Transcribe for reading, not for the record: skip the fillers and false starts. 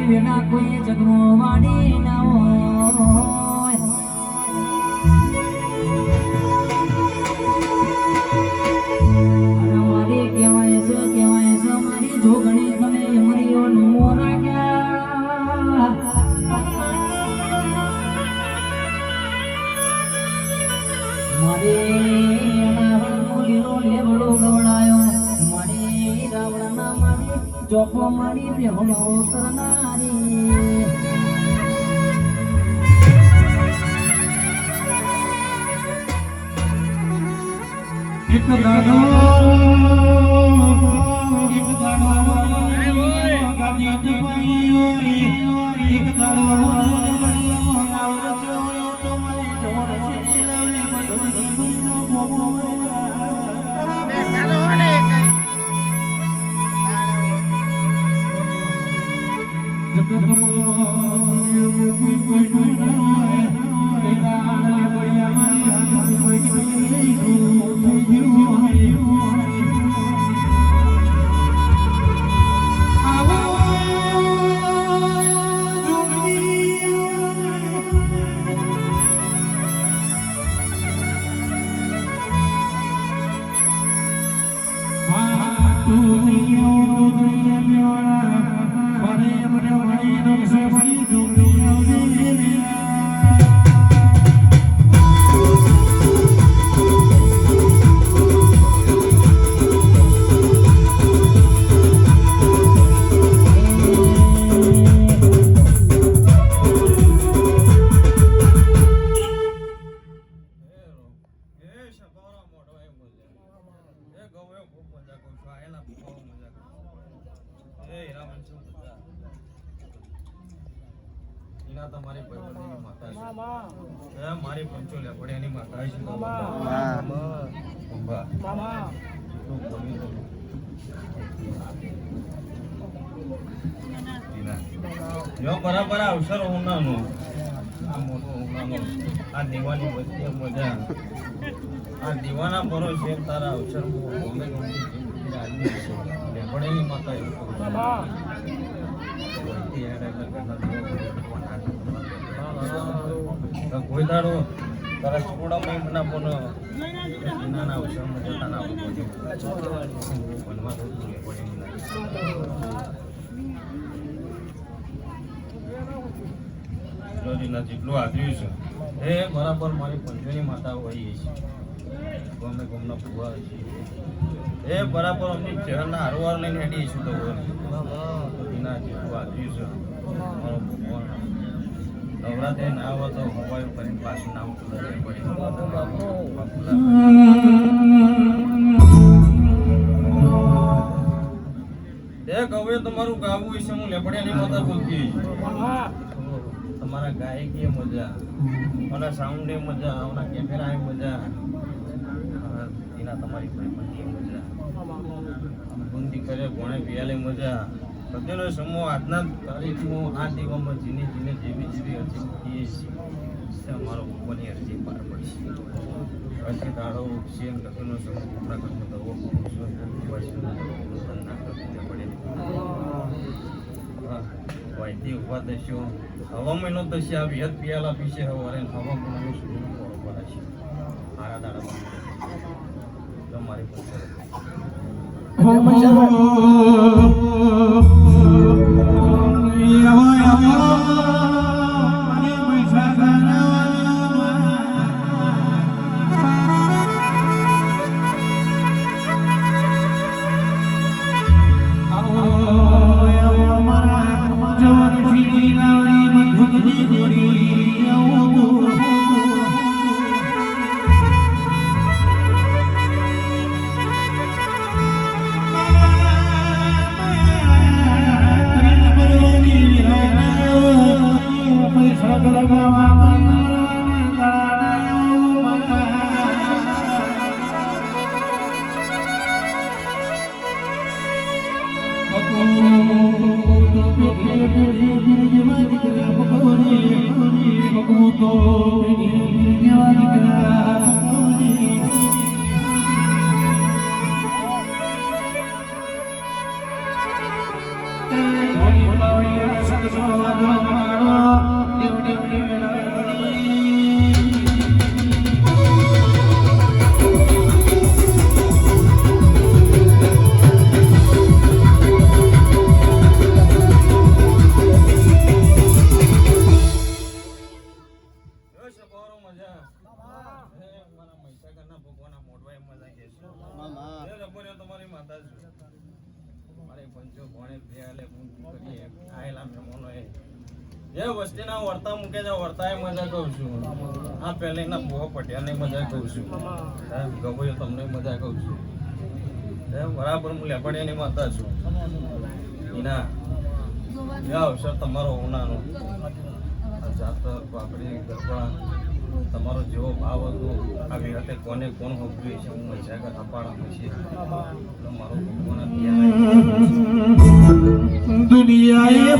વિના કોઈ જગનો વાડી ના હોય અને મારી કહેવાય છે મારી જોગણી તમે મરીઓ નો રાખ્યા મારી ચોપો મારી બેહણો કરનારી એક દાડો ગાડી જપાઈ એક દાડો તમારી ભાઈબંધની માતા છે મારી પંચોલે પડ્યાની માતા છે જો બરાબર અવસર ઉનાનો આ મોટો ઉનાનો આ દીવાની વચ્ચે મજા આ દીવાના પરો છે તારા અવસર ગમે પડ્યાની માતા કોઈ દાડો તારા છોડા મહિના પણ નાના અવસરમાં જતા ના જેટલું આદર્યું છે એ બરાબર મારી પંચોની માતા હોય છે ગમે ગમના ભૂવા છે એ બરાબર અમની ચહેરના હારવાર લઈને હેડીશું તો એના જેટલું આદર્યું છે મારો ભગવાન નવરાત્રી ના આવે તો હવાયું કરીને પાછું નામ હવે તમારું ગાવું વિશે હું લેપડિયાની માતા બોલતી તમારા ગાયકી મજા અને સાઉન્ડ મજા આવના કેમેરા મજા એના તમારી મજા બુંદી કરે ભણે પિયાલે મજા બધેનો સમૂહ આજના તારીખમાં આ દીવામાં જીને જીને જેવી અરજી છે અમારો ભગવાનની અરજી પાર પડશે અરજી દાડો છે ગતિનો સમૂહ આપણા ઘરમાં દવો વાયથી ઉભા થશો હવા મહિનો થશે આ વિહત પિયાલા પીશે હવારે હવા મહિનો સુધી બરોબર છે મારા દાડા તમારી તમારી માતા મારી પંચો ભણે બે આલે કરીએ આયેલા મહેમાનો જે વસ્તીના વર્તા મૂકે છે વર્તાએ મજા કહું છું આ પહેલેના બહુ પટ્યાને મજા કહું છું ગભોયો તમને મજા કહું છું બરાબર હું લેપડિયાની માતા છું એના અવસર તમારો હોનાનો જાતર પાપડી ગરબા તમારો જેવો ભાવ હતો આ વિહતે કોને કોણ હોપ્યું છે હું મજા અપાડા છે મારો ભગવાન દુનિયાએ